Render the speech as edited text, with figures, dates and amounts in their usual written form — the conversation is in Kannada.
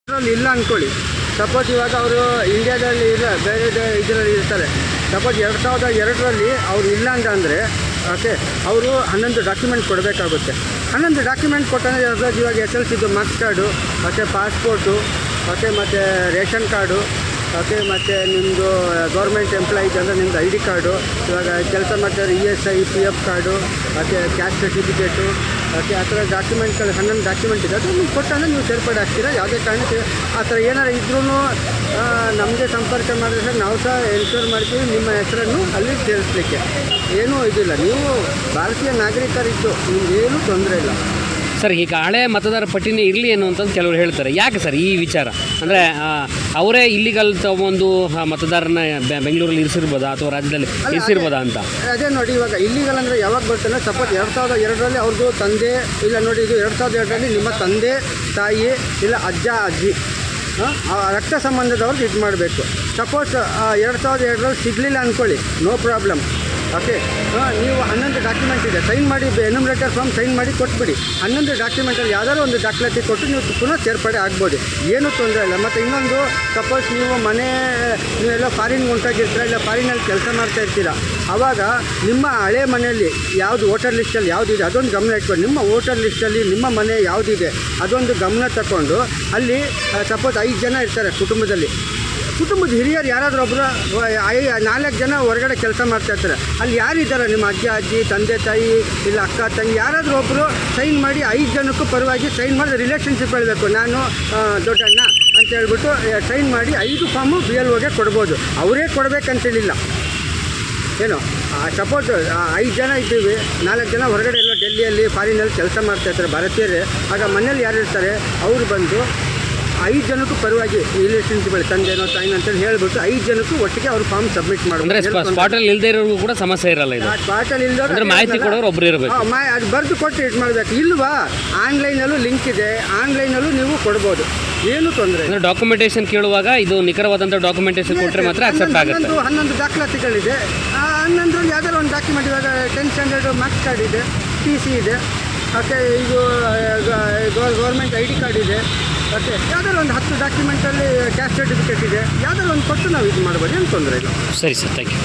ಅದರಲ್ಲಿ ಇಲ್ಲ ಅಂದ್ಕೊಳ್ಳಿ. ಸಪೋಸ್ ಇವಾಗ ಅವರು ಇಂಡಿಯಾದಲ್ಲಿ ಬೇರೆ ಇದರಲ್ಲಿ ಇರ್ತಾರೆ. ಸಪೋಸ್ 2002ರಲ್ಲಿ ಅವ್ರು ಇಲ್ಲ ಅಂದರೆ ಓಕೆ, ಅವರು 11 ಡಾಕ್ಯುಮೆಂಟ್ ಕೊಡಬೇಕಾಗುತ್ತೆ. 11 ಡಾಕ್ಯುಮೆಂಟ್ ಕೊಟ್ಟಂದರೆ ಇವಾಗ SLCದು ಮಾರ್ಕ್ಸ್ ಕಾರ್ಡು, ಮತ್ತು ಪಾಸ್ಪೋರ್ಟು, ಓಕೆ, ಮತ್ತು ರೇಷನ್ ಕಾರ್ಡು, ಓಕೆ, ಮತ್ತು ನಿಮ್ಮದು ಗೌರ್ಮೆಂಟ್ ಎಂಪ್ಲಾಯೀಸ್ ಅಂದರೆ ನಿಮ್ಮದು ID ಕಾರ್ಡು, ಇವಾಗ ಕೆಲಸ ಮಾಡ್ತಾರೆ ESI PF ಕಾರ್ಡು, ಮತ್ತು ಕ್ಯಾಸ್ಟ್ ಸರ್ಟಿಫಿಕೇಟು, ಓಕೆ, ಆ ಥರ ಡಾಕ್ಯುಮೆಂಟ್ಗಳು 11 ಡಾಕ್ಯುಮೆಂಟ್ ಇದೆ. ಅದು ನೀವು ಕೊಟ್ಟಂದರೆ ನೀವು ಸೇರ್ಪಡೆ ಆಗ್ತೀರಾ. ಯಾವುದೇ ಕಾರಣಕ್ಕೆ ಆ ಥರ ಏನಾರು ಇದ್ರೂ ನಮಗೆ ಸಂಪರ್ಕ ಮಾಡಿದ್ರೆ ನಾವು ಸಹ ಎನ್ಶೋರ್ ಮಾಡ್ತೀವಿ ನಿಮ್ಮ ಹೆಸರನ್ನು ಅಲ್ಲಿ ಸೇರಿಸಲಿಕ್ಕೆ. ಏನೂ ಇದಿಲ್ಲ. ನೀವು ಭಾರತೀಯ ನಾಗರಿಕರಿದ್ದು ನಿಮಗೇನೂ ತೊಂದರೆ ಇಲ್ಲ ಸರ್. ಈಗ ಹಳೆ ಮತದಾರ ಪಟ್ಟಿನೇ ಇರಲಿ ಅನ್ನುವಂಥದ್ದು ಕೆಲವರು ಹೇಳ್ತಾರೆ. ಯಾಕೆ ಸರ್ ಈ ವಿಚಾರ? ಅಂದರೆ ಅವರೇ ಇಲ್ಲಿಗಲ್ ತಗೊಂಡು ಮತದಾರನ ಬೆಂಗಳೂರಲ್ಲಿ ಇರಿಸಿರ್ಬೋದಾ ಅಥವಾ ರಾಜ್ಯದಲ್ಲಿ ಇರಿಸಿರ್ಬೋದಾ ಅಂತ? ಅದೇ ನೋಡಿ, ಇವಾಗ ಇಲ್ಲಿಗಲ್ ಅಂದರೆ ಯಾವಾಗ ಬರ್ತಾನೆ? ಸಪೋಸ್ 2002ರಲ್ಲಿ ಅವ್ರದ್ದು ತಂದೆ ಇಲ್ಲ, ನೋಡಿ ಇದು 2002ರಲ್ಲಿ ನಿಮ್ಮ ತಂದೆ ತಾಯಿ ಇಲ್ಲ ಅಜ್ಜ ಅಜ್ಜಿ ರಕ್ತ ಸಂಬಂಧದವ್ರಿಗೆ ಇದು ಮಾಡಬೇಕು. ಸಪೋಸ್ 2002ರಲ್ಲಿ ಸಿಗಲಿಲ್ಲ ಅಂದ್ಕೊಳ್ಳಿ, ನೋ ಪ್ರಾಬ್ಲಮ್. ಓಕೆ, ನೀವು 11 ಡಾಕ್ಯುಮೆಂಟ್ ಇದೆ, ಸೈನ್ ಮಾಡಿ ಎನ್ಯುಮರೇಟರ್ ಫಾರ್ಮ್ ಸೈನ್ ಮಾಡಿ ಕೊಟ್ಬಿಡಿ. 11 ಡಾಕ್ಯುಮೆಂಟಲ್ಲಿ ಯಾವ್ದಾದ್ರು ಒಂದು ದಾಖಲಾತಿ ಕೊಟ್ಟು ನೀವು ಪುನಃ ಸೇರ್ಪಡೆ ಆಗ್ಬೋದು, ಏನೂ ತೊಂದರೆ ಇಲ್ಲ. ಮತ್ತು ಇನ್ನೊಂದು, ಸಪೋಸ್ ನೀವೆಲ್ಲ ಫಾರಿನ್ಗೆ ಹೊಂಟಾಗಿರ್ತೀರ, ಇಲ್ಲ ಫಾರಿನಲ್ಲಿ ಕೆಲಸ ಮಾಡ್ತಾ ಇರ್ತೀರ, ಆವಾಗ ನಿಮ್ಮ ಹಳೆ ಮನೆಯಲ್ಲಿ ಯಾವುದು ವೋಟರ್ ಲಿಸ್ಟಲ್ಲಿ ಯಾವುದಿದೆ ಅದೊಂದು ಗಮನ ಇಟ್ಕೊಂಡು, ನಿಮ್ಮ ವೋಟರ್ ಲಿಸ್ಟಲ್ಲಿ ನಿಮ್ಮ ಮನೆ ಯಾವುದಿದೆ ಅದೊಂದು ಗಮನ ತಗೊಂಡು, ಅಲ್ಲಿ ಸಪೋಸ್ 5 ಜನ ಇರ್ತಾರೆ ಕುಟುಂಬದ ಹಿರಿಯರು ಯಾರಾದರೂ ಒಬ್ಬರು 4 ಜನ ಹೊರಗಡೆ ಕೆಲಸ ಮಾಡ್ತಾಯಿರ್ತಾರೆ. ಅಲ್ಲಿ ಯಾರಿದ್ದಾರೆ ನಿಮ್ಮ ಅಜ್ಜ ಅಜ್ಜಿ, ತಂದೆ ತಾಯಿ ಇಲ್ಲ ಅಕ್ಕ ತಂಗಿ, ಯಾರಾದರೂ ಒಬ್ಬರು ಸೈನ್ ಮಾಡಿ 5 ಜನಕ್ಕೂ ಪರವಾಗಿ ಸೈನ್ ಮಾಡಿ ರಿಲೇಷನ್ಶಿಪ್ ಹೇಳಬೇಕು. ನಾನು ದೊಡ್ಡಣ್ಣ ಅಂತ ಹೇಳ್ಬಿಟ್ಟು ಸೈನ್ ಮಾಡಿ 5 ಫಾರ್ಮು BLOಗೆ ಕೊಡ್ಬೋದು. ಅವರೇ ಕೊಡಬೇಕಂತೇಳಿಲ್ಲ. ಏನು, ಸಪೋಸ್ 5 ಜನ ಇದ್ದೀವಿ, 4 ಜನ ಹೊರಗಡೆ ಎಲ್ಲ ಡೆಲ್ಲಿಯಲ್ಲಿ ಫಾರಿನಲ್ಲಿ ಕೆಲಸ ಮಾಡ್ತಾಯಿರ್ತಾರೆ ಭಾರತೀಯರೇ. ಆಗ ಮನೇಲಿ ಯಾರು ಇರ್ತಾರೆ ಅವರು ಬಂದು 5 ಜನಕ್ಕೂ ಪರವಾಗಿ ರಿಲೇಷನ್ಶಿಪ್ ತಂದೆನೋ ತಾಯಿನೋ ಅಂತೇಳಿ ಹೇಳ್ಬಿಟ್ಟು 5 ಜನಕ್ಕೂ ಒಟ್ಟಿಗೆ ಅವರು ಫಾರ್ಮ್ ಸಬ್ಮಿಟ್ ಮಾಡಬೇಕು. ಸ್ಪಾಟಲ್ಲಿ ಇಲ್ಲದೆ ಇರೋರು ಕೂಡ ಸಮಸ್ಯೆ ಇರಲ್ಲ. ಇದು ಸ್ಪಾಟಲ್ಲಿ ಇಲ್ಲದೆ ಮಾಹಿತಿ ಕೊಡೋರು ಒಬ್ಬರು ಇರಬೇಕು. ಅದು ಬರೆದು ಕೊಟ್ಟು ಇದು ಮಾಡಬೇಕು. ಇಲ್ವಾ, ಆನ್ಲೈನಲ್ಲೂ ಲಿಂಕ್ ಇದೆ, ಆನ್ಲೈನಲ್ಲೂ ನೀವು ಕೊಡ್ಬೋದು, ಏನು ತೊಂದರೆ ಇಲ್ಲ. ಡಾಕ್ಯುಮೆಂಟೇಷನ್ ಕೇಳುವಾಗ ಇದು ನಿಖರವಾದಂಥ ಡಾಕ್ಯುಮೆಂಟೇಷನ್ ಕೊಟ್ಟರೆ ಮಾತ್ರ ಅಕ್ಸೆಪ್ಟ್ ಆಗುತ್ತೆ. 11 ದಾಖಲಾತಿಗಳಿದೆ. 11ರಲ್ಲಿ ಯಾವ್ದಾದ್ರು ಒಂದು ಡಾಕ್ಯುಮೆಂಟ್, ಇವಾಗ 10th ಸ್ಟ್ಯಾಂಡರ್ಡ್ ಮಾರ್ಕ್ಸ್ ಕಾರ್ಡ್ ಇದೆ, TC ಇದೆ, ಮತ್ತು ಇದು ಗೌರ್ಮೆಂಟ್ ID ಕಾರ್ಡ್ ಇದೆ, ಮತ್ತು ಯಾವ್ದಾದ್ರು ಒಂದು 10 ಡಾಕ್ಯುಮೆಂಟಲ್ಲಿ ಕ್ಯಾಸ್ಟ್ ಸರ್ಟಿಫಿಕೇಟ್ ಇದೆ, ಯಾವ್ದಾದ್ರು ಒಂದು ಕೊಟ್ಟು ನಾವು ಇದು ಮಾಡ್ಬೋದು, ಏನು ತೊಂದರೆ ಇಲ್ಲ. ಸರಿ ಸರ್, ಥ್ಯಾಂಕ್ ಯು.